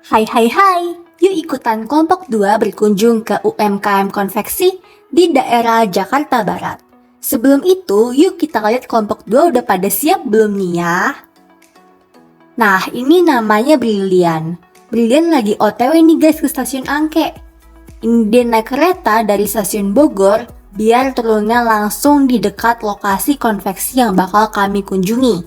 Hai hai hai, yuk ikutan kelompok 2 berkunjung ke UMKM Konveksi di daerah Jakarta Barat. Sebelum itu, yuk kita lihat kelompok 2 udah pada siap belum nih ya? Nah, ini namanya Brilian. Brilian lagi OTW nih guys ke stasiun Angke. Ini dia naik kereta dari stasiun Bogor biar turunnya langsung di dekat lokasi konveksi yang bakal kami kunjungi.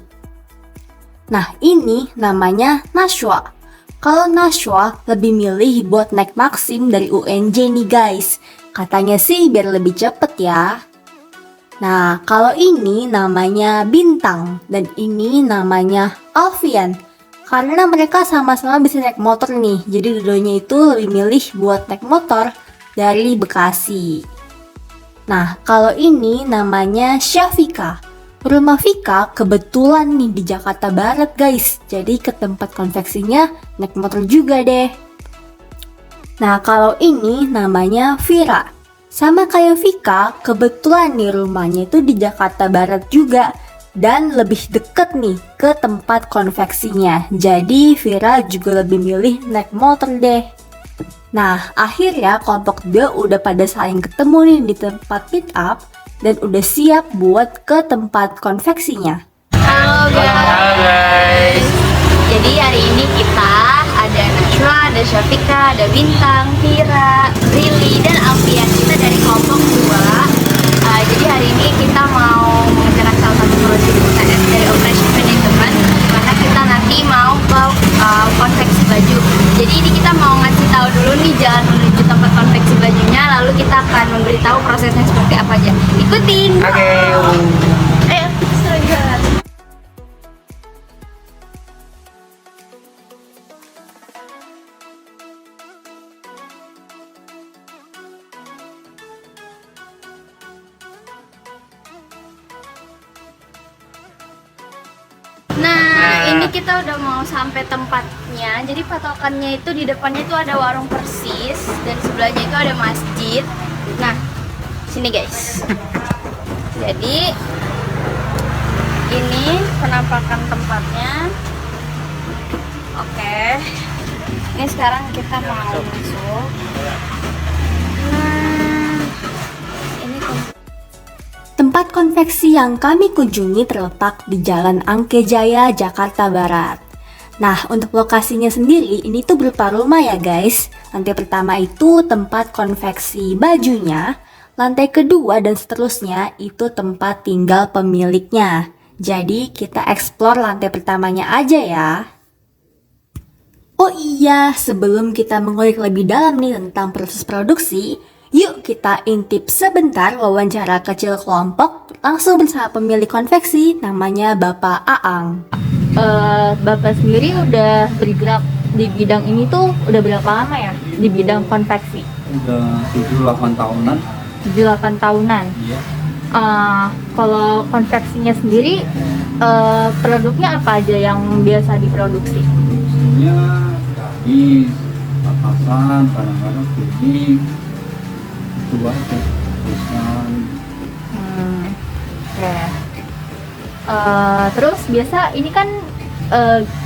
Nah, ini namanya Nashwa. Kalau Nashwa lebih milih buat naik Maxim dari UNJ nih guys. Katanya sih biar lebih cepet ya. Nah, kalau ini namanya Bintang dan ini namanya Alfian. Karena mereka sama-sama bisa naik motor nih, jadi dua-duanya itu lebih milih buat naik motor dari Bekasi. Nah, kalau ini namanya Syafika. Rumah Vika kebetulan nih di Jakarta Barat guys, jadi ke tempat konveksinya naik motor juga deh. Nah kalau ini namanya Vira. Sama kayak Vika, kebetulan nih rumahnya itu di Jakarta Barat juga. Dan lebih deket nih ke tempat konveksinya, jadi Vira juga lebih milih naik motor deh. Nah akhirnya kelompok 2 udah pada saling ketemu nih di tempat meet up dan udah siap buat ke tempat konveksinya. Halo guys. Jadi hari ini kita ada Nashwa, ada Syafika, ada Bintang, Vira, Rili, dan Alfian. Kita dari kelompok 2. Jadi hari ini kita mau mengerjakan salah satu proyek UTS dari Operation Management, karena kita nanti mau ke konveksi baju. Jadi ini kita mau ngasih tahu dulu nih jalan menuju tempat konveksi bajunya, lalu kita akan memberitahu prosesnya seperti apa aja. Ikutin. Oke. Ayo, jalan. Nah, ini kita udah mau sampai tempatnya. Jadi patokannya itu di depannya itu ada warung persis dan sebelahnya itu ada masjid. Nah, sini guys. Jadi ini penampakan tempatnya. Oke. Ini sekarang kita mau masuk. Nah, ini Tempat konveksi yang kami kunjungi terletak di Jalan Angke Jaya, Jakarta Barat. Nah, untuk lokasinya sendiri, ini tuh berupa rumah ya guys. Lantai pertama itu tempat konveksi bajunya, lantai kedua dan seterusnya itu tempat tinggal pemiliknya. Jadi, kita explore lantai pertamanya aja ya. Oh iya, sebelum kita mengulik lebih dalam nih tentang proses produksi, yuk kita intip sebentar wawancara kecil kelompok langsung bersama pemilik konveksi namanya Bapak Aang. Bapak sendiri udah bergerak di bidang ini tuh udah berapa lama ya? Di bidang konveksi? Udah 7-8 tahunan. 7-8 tahunan. Iya. Kalau konveksinya sendiri, produknya apa aja yang biasa diproduksi? Produksinya gamis, atasan, kadang-kadang kuning. Itu aja. Tulisan. Oke. Terus biasa ini kan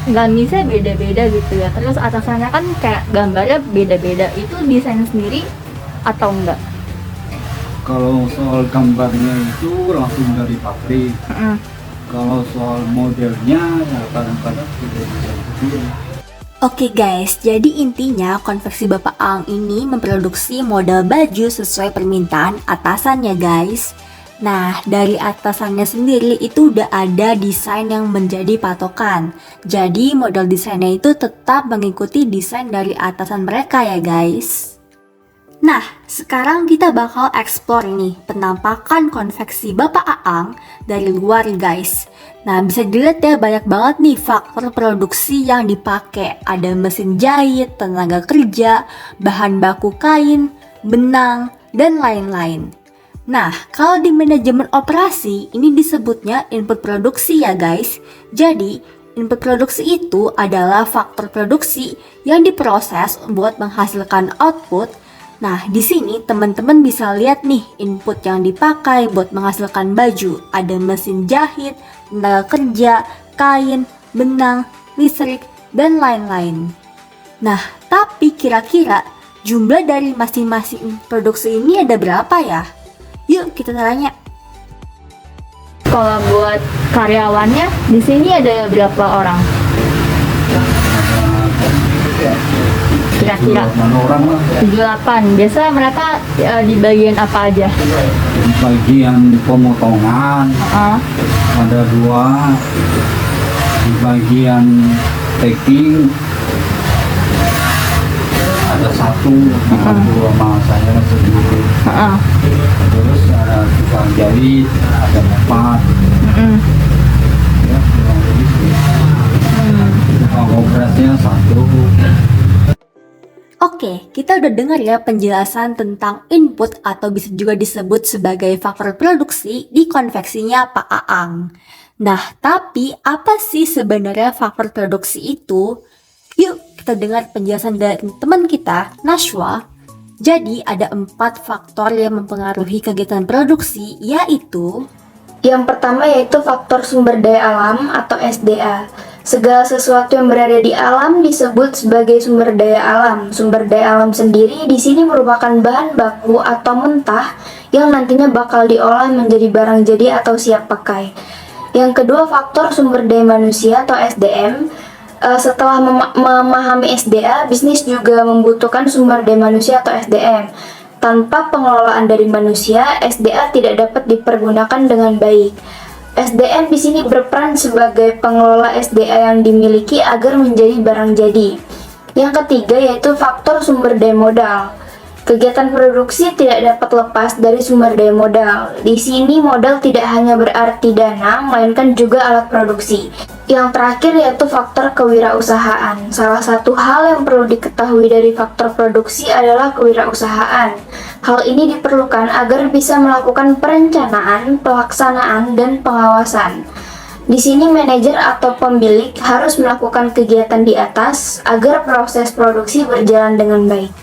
gamisnya beda-beda gitu ya. Terus atasannya kan kayak gambarnya beda-beda. Itu desain sendiri atau enggak? Kalau soal gambarnya itu langsung dari pabrik. Kalau soal modelnya ya kadang-kadang tidak bisa sendiri. Oke guys, jadi intinya konveksi Bapak Aang ini memproduksi model baju sesuai permintaan atasannya guys. Nah, dari atasannya sendiri itu udah ada desain yang menjadi patokan. Jadi model desainnya itu tetap mengikuti desain dari atasan mereka ya guys. Nah, sekarang kita bakal explore nih penampakan konveksi Bapak Aang dari luar guys. Nah, bisa dilihat ya banyak banget nih faktor produksi yang dipakai. Ada mesin jahit, tenaga kerja, bahan baku kain, benang, dan lain-lain. Nah, kalau di manajemen operasi ini disebutnya input produksi ya guys. Jadi, input produksi itu adalah faktor produksi yang diproses buat menghasilkan output. Nah, di sini teman-teman bisa lihat nih input yang dipakai buat menghasilkan baju. Ada mesin jahit, tenaga kerja, kain, benang, listrik, dan lain-lain. Nah, tapi kira-kira jumlah dari masing-masing produksi ini ada berapa ya? Yuk kita tanya. Kalau buat karyawannya di sini ada berapa orang? Kira-kira 8 orang lah. 78. Biasa mereka di bagian apa aja? Bagian pemotongan ada 2, di bagian packing ada 1, dibantu sama saya sendiri. Terus ada tukang jahit ada 4, ya kurang lebih sih. Tukang operasinya 1. Oke, kita udah dengar ya penjelasan tentang input atau bisa juga disebut sebagai faktor produksi di konveksinya Pak Aang. Nah, tapi apa sih sebenarnya faktor produksi itu? Yuk kita dengar penjelasan dari teman kita, Nashwa. Jadi ada 4 faktor yang mempengaruhi kegiatan produksi, yaitu Yang pertama yaitu faktor sumber daya alam atau SDA. Segala sesuatu yang berada di alam disebut sebagai sumber daya alam. Sumber daya alam sendiri di sini merupakan bahan baku atau mentah yang nantinya bakal diolah menjadi barang jadi atau siap pakai. Yang kedua, faktor sumber daya manusia atau SDM. Setelah memahami SDA, bisnis juga membutuhkan sumber daya manusia atau SDM. Tanpa pengelolaan dari manusia, SDA tidak dapat dipergunakan dengan baik. SDM di sini berperan sebagai pengelola SDA yang dimiliki agar menjadi barang jadi. Yang ketiga yaitu faktor sumber daya modal. Kegiatan produksi tidak dapat lepas dari sumber daya modal. Di sini modal tidak hanya berarti dana, melainkan juga alat produksi. Yang terakhir yaitu faktor kewirausahaan. Salah satu hal yang perlu diketahui dari faktor produksi adalah kewirausahaan. Hal ini diperlukan agar bisa melakukan perencanaan, pelaksanaan, dan pengawasan. Di sini manajer atau pemilik harus melakukan kegiatan di atas agar proses produksi berjalan dengan baik.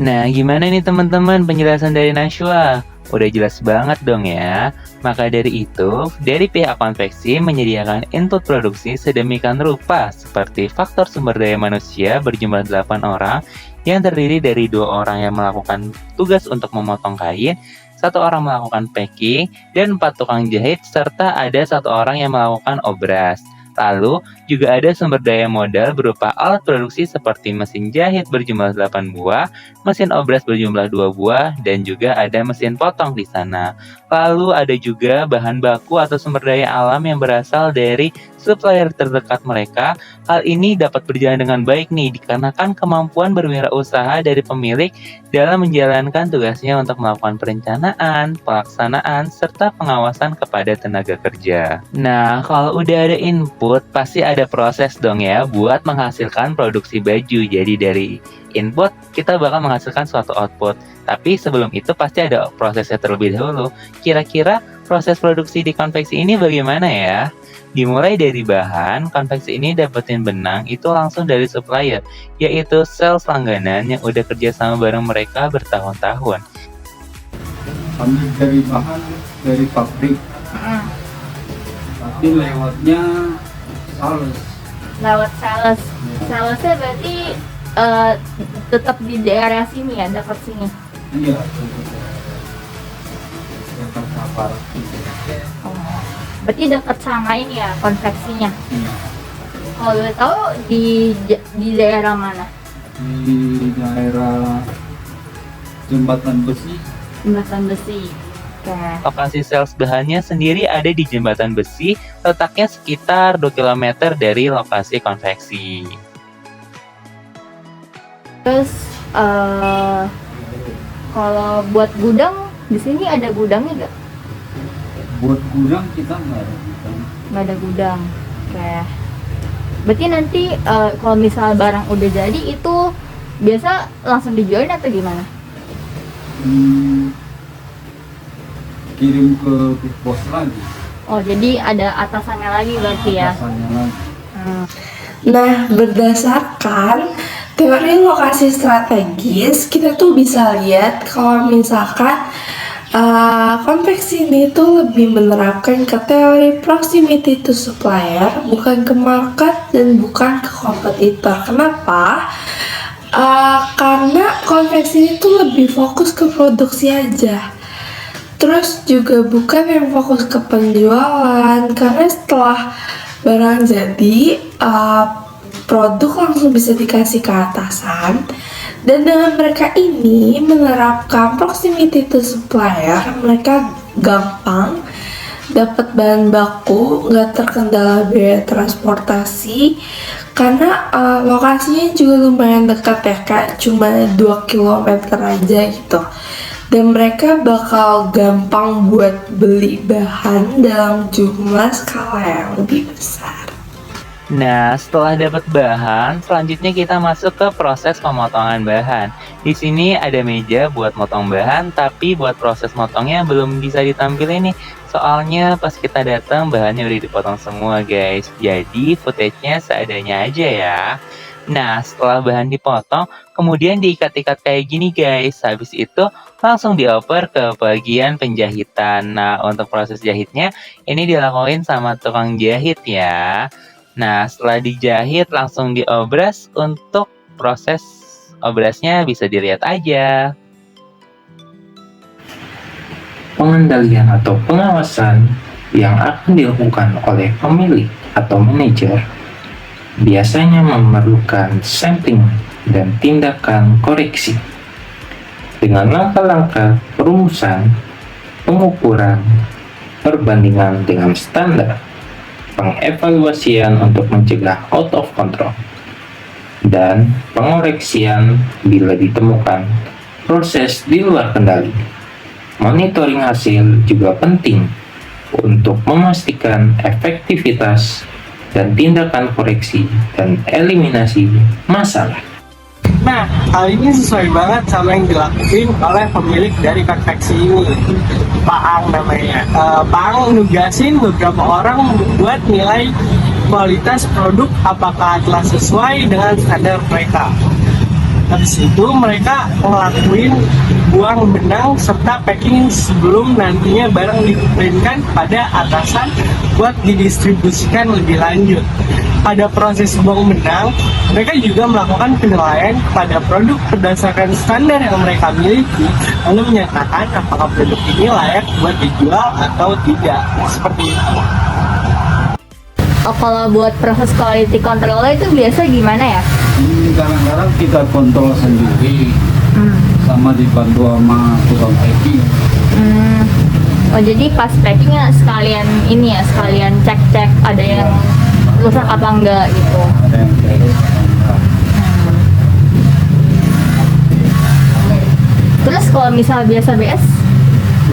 Nah, gimana nih teman-teman penjelasan dari Nashwa? Udah jelas banget dong ya. Maka dari itu, dari pihak konveksi menyediakan input produksi sedemikian rupa seperti faktor sumber daya manusia berjumlah 8 orang yang terdiri dari 2 orang yang melakukan tugas untuk memotong kain, 1 orang melakukan packing, dan 4 tukang jahit, serta ada 1 orang yang melakukan obras. Lalu, juga ada sumber daya modal berupa alat produksi seperti mesin jahit berjumlah 8 buah, mesin obras berjumlah 2 buah, dan juga ada mesin potong di sana. Lalu ada juga bahan baku atau sumber daya alam yang berasal dari supplier terdekat mereka. Hal ini dapat berjalan dengan baik nih, dikarenakan kemampuan berwirausaha dari pemilik dalam menjalankan tugasnya untuk melakukan perencanaan, pelaksanaan, serta pengawasan kepada tenaga kerja. Nah, kalau udah ada input, pasti ada proses dong ya buat menghasilkan produksi baju. Jadi dari input, kita bakal menghasilkan suatu output. Tapi sebelum itu pasti ada prosesnya terlebih dahulu. Kira-kira proses produksi di konveksi ini bagaimana ya? Dimulai dari bahan, konveksi ini dapetin benang itu langsung dari supplier, yaitu sales langganan yang udah kerjasama bareng mereka bertahun-tahun. Kami dari bahan dari pabrik, tapi lewatnya sales. Lewat sales. Salesnya berarti tetap di daerah sini ya, dekat sini. Iya, Jakarta Barat. Berarti dekat sama ini ya konveksinya. Iya. Kalau boleh tahu di daerah mana? Di daerah Jembatan Besi. Jembatan Besi. Oke. Lokasi sales bahannya sendiri ada di Jembatan Besi, letaknya sekitar 2 km dari lokasi konveksi. Terus kalau buat gudang di sini ada gudangnya nggak? Buat gudang kita nggak ada gudang. Nggak ada gudang. Oke. Berarti nanti kalau misal barang udah jadi itu biasa langsung dijualin atau gimana? Kirim ke pos lagi. Oh jadi ada atasannya lagi berarti ya? Atasannya lagi. Nah, berdasarkan teori lokasi strategis, kita tuh bisa lihat kalau misalkan Konveksi ini tuh lebih menerapkan ke teori proximity to supplier, bukan ke market dan bukan ke kompetitor. Kenapa? Karena konveksi ini tuh lebih fokus ke produksi aja. Terus juga bukan yang fokus ke penjualan, karena setelah barang jadi, produk langsung bisa dikasih ke atasan. Dan dengan mereka ini menerapkan proximity to supplier, mereka gampang dapat bahan baku, nggak terkendala biaya transportasi, karena lokasinya juga lumayan dekat ya kak, cuma 2 kilometer aja gitu. Dan mereka bakal gampang buat beli bahan dalam jumlah skala yang lebih besar. Nah, setelah dapat bahan, selanjutnya kita masuk ke proses pemotongan bahan. Di sini ada meja buat motong bahan, tapi buat proses motongnya belum bisa ditampilin nih. Soalnya pas kita datang bahannya udah dipotong semua guys. Jadi footage-nya seadanya aja ya. Nah, setelah bahan dipotong, kemudian diikat-ikat kayak gini guys. Habis itu langsung dioper ke bagian penjahitan. Nah, untuk proses jahitnya ini dilakuin sama tukang jahit ya. Nah, setelah dijahit langsung diobras. Untuk proses obrasnya bisa dilihat aja. Pengendalian atau pengawasan yang akan dilakukan oleh pemilik atau manajer biasanya memerlukan sampling dan tindakan koreksi dengan langkah-langkah perumusan, pengukuran, perbandingan dengan standar, pengevaluasian untuk mencegah out of control, dan pengoreksian bila ditemukan proses di luar kendali. Monitoring hasil juga penting untuk memastikan efektivitas dan tindakan koreksi dan eliminasi masalah. Nah, hal ini sesuai banget sama yang dilakuin oleh pemilik dari konveksi ini, Pak Ang namanya. Pak Ang nugasin beberapa orang buat nilai kualitas produk apakah telah sesuai dengan standar mereka. Habis itu mereka ngelakuin buang benang serta packing sebelum nantinya barang dikirimkan pada atasan buat didistribusikan lebih lanjut. Pada proses buang benang, mereka juga melakukan penilaian pada produk berdasarkan standar yang mereka miliki, lalu menyatakan apakah produk ini layak buat dijual atau tidak. Seperti itu. Oh, kalau buat proses quality control itu biasa gimana ya? Kadang-kadang kita kontrol sendiri, sama dibantu sama tukang packing. Oh, jadi pas packingnya sekalian ini ya, sekalian cek-cek ada yang rusak apa enggak gitu. Ada yang terus, Terus kalau misal biasa BS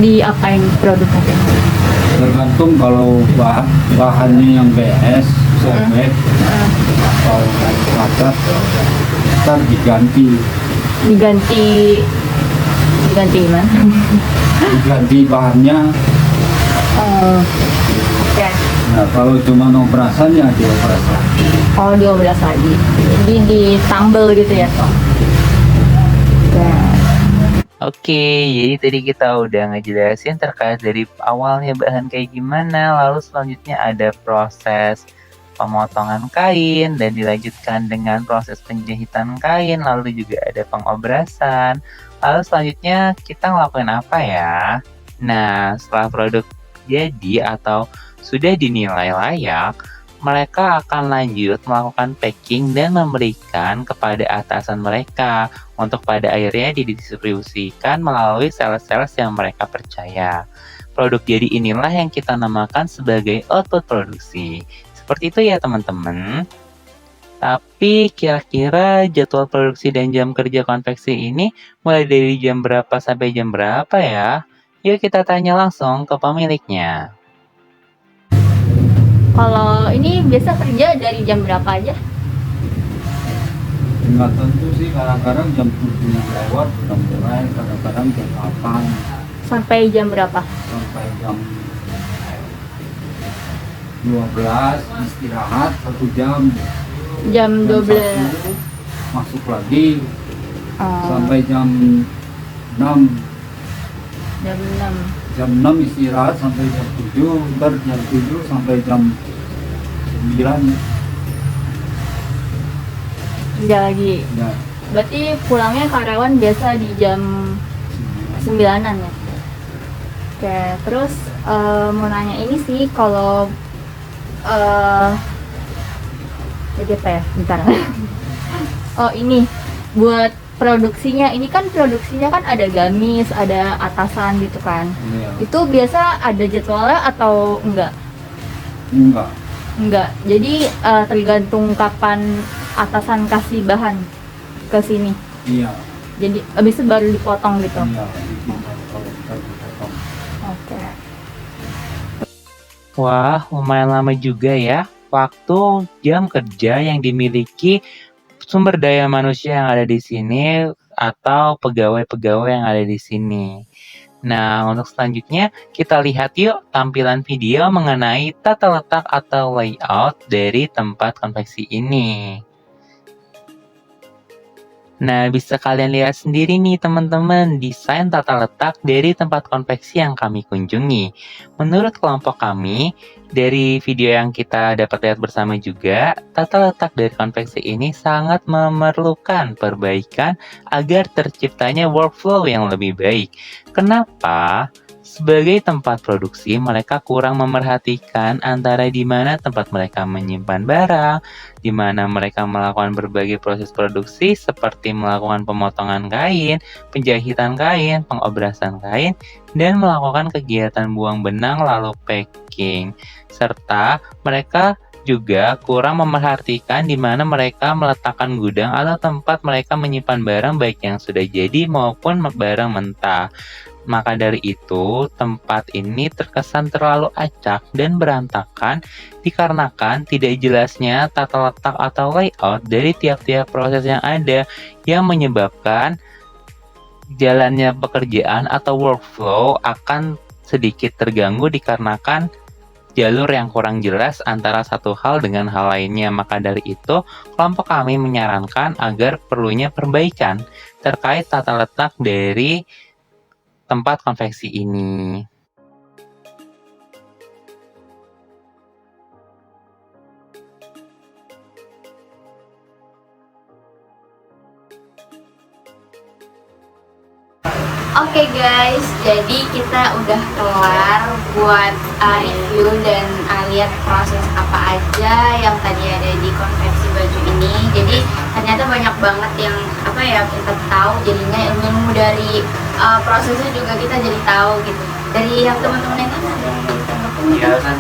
diapain produknya? tergantung kalau bahannya yang BS, sobek, atau padat, ntar diganti Diganti gimana? diganti bahannya. Ya. Nah, kalau cuma operasi ya dioperasi. Oh, 12 lagi. Jadi ditambel gitu ya, toh. Oke, jadi tadi kita udah ngejelasin terkait dari awalnya bahan kayak gimana, lalu selanjutnya ada proses pemotongan kain dan dilanjutkan dengan proses penjahitan kain, lalu juga ada pengobrasan. Lalu selanjutnya kita ngelakuin apa ya? Nah, setelah produk jadi atau sudah dinilai layak, mereka akan lanjut melakukan packing dan memberikan kepada atasan mereka untuk pada akhirnya didistribusikan melalui sales-sales yang mereka percaya. Produk jadi inilah yang kita namakan sebagai output produksi. Seperti itu ya teman-teman. Tapi kira-kira jadwal produksi dan jam kerja konveksi ini mulai dari jam berapa sampai jam berapa ya? Yuk kita tanya langsung ke pemiliknya. Kalau ini biasa kerja dari jam berapa aja? Nggak tentu sih, kadang-kadang jam 7 lewat udah mulai, kadang-kadang jam 8 Sampai jam berapa? sampai jam 12 istirahat 1 jam. Jam Jam 12. 1 masuk lagi Oh. sampai jam 6 Jam 6. Jam 6 istirahat sampai jam 7, ntar jam 7 sampai jam 9 ya. Kerja lagi. Ya, Berarti pulangnya karyawan biasa di jam 9-an ya? Oke, terus mau nanya ini sih, kalau jadi apa ya? Bentar. Oh ini, buat produksinya, ini kan produksinya kan ada gamis, ada atasan gitu kan. iya. Itu biasa ada jadwalnya atau enggak? Enggak. Enggak. Jadi tergantung kapan atasan kasih bahan ke sini. Iya. Jadi habis itu baru dipotong gitu. Iya, kalau kita dipotong. Oke. Wah, lumayan lama juga ya waktu jam kerja yang dimiliki sumber daya manusia yang ada di sini atau pegawai-pegawai yang ada di sini. Nah, untuk selanjutnya kita lihat yuk tampilan video mengenai tata letak atau layout dari tempat konveksi ini. Nah, bisa kalian lihat sendiri nih teman-teman, desain tata letak dari tempat konveksi yang kami kunjungi. Menurut kelompok kami, dari video yang kita dapat lihat bersama juga, tata letak dari konveksi ini sangat memerlukan perbaikan agar terciptanya workflow yang lebih baik. Kenapa? Sebagai tempat produksi, mereka kurang memerhatikan antara di mana tempat mereka menyimpan barang, di mana mereka melakukan berbagai proses produksi seperti melakukan pemotongan kain, penjahitan kain, pengobrasan kain, dan melakukan kegiatan buang benang lalu packing. Serta mereka juga kurang memerhatikan di mana mereka meletakkan gudang atau tempat mereka menyimpan barang baik yang sudah jadi maupun barang mentah. Maka dari itu, tempat ini terkesan terlalu acak dan berantakan dikarenakan tidak jelasnya tata letak atau layout dari tiap-tiap proses yang ada yang menyebabkan jalannya pekerjaan atau workflow akan sedikit terganggu dikarenakan jalur yang kurang jelas antara satu hal dengan hal lainnya. Maka dari itu, kelompok kami menyarankan agar perlunya perbaikan terkait tata letak dari tempat konveksi ini. Oke guys, jadi kita udah kelar buat review dan lihat proses apa aja yang tadi ada di konveksi baju ini. Jadi ternyata banyak banget yang apa ya kita tahu, jadinya ilmu dari prosesnya juga kita jadi tahu gitu. Dari yang teman-teman yang kan ada yang ditanggapi Ya kan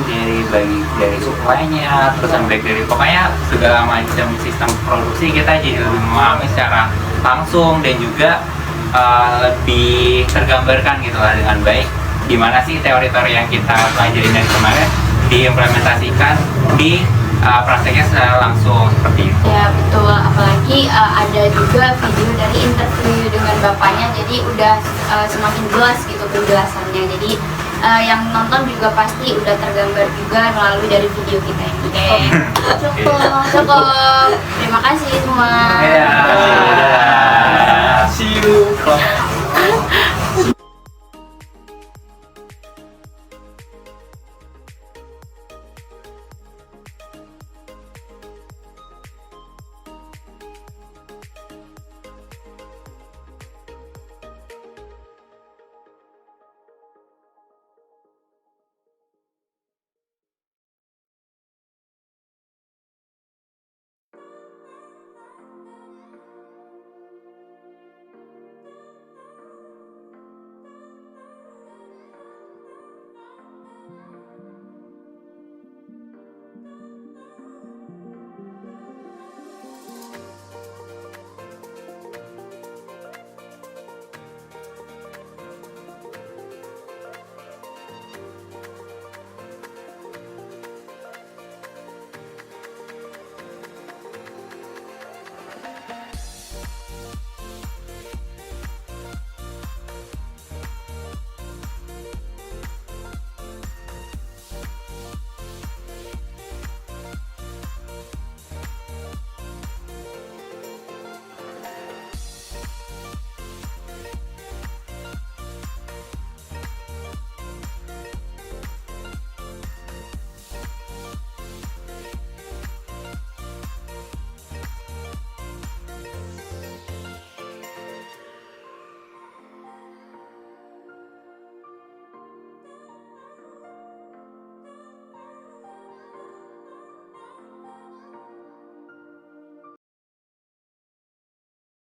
dari supply-nya, terus sampai dari pokoknya segala macam sistem produksi kita jadi lebih memahami secara langsung dan juga lebih tergambarkan gitu lah dengan baik gimana sih teori-teori yang kita pelajari dari kemarin diimplementasikan di prakteknya secara langsung seperti itu. Ya betul, apalagi ada juga video dari interview dengan bapaknya, jadi udah semakin jelas gitu penjelasannya. Jadi yang nonton juga pasti udah tergambar juga melalui dari video kita ini. Cukup. Terima kasih.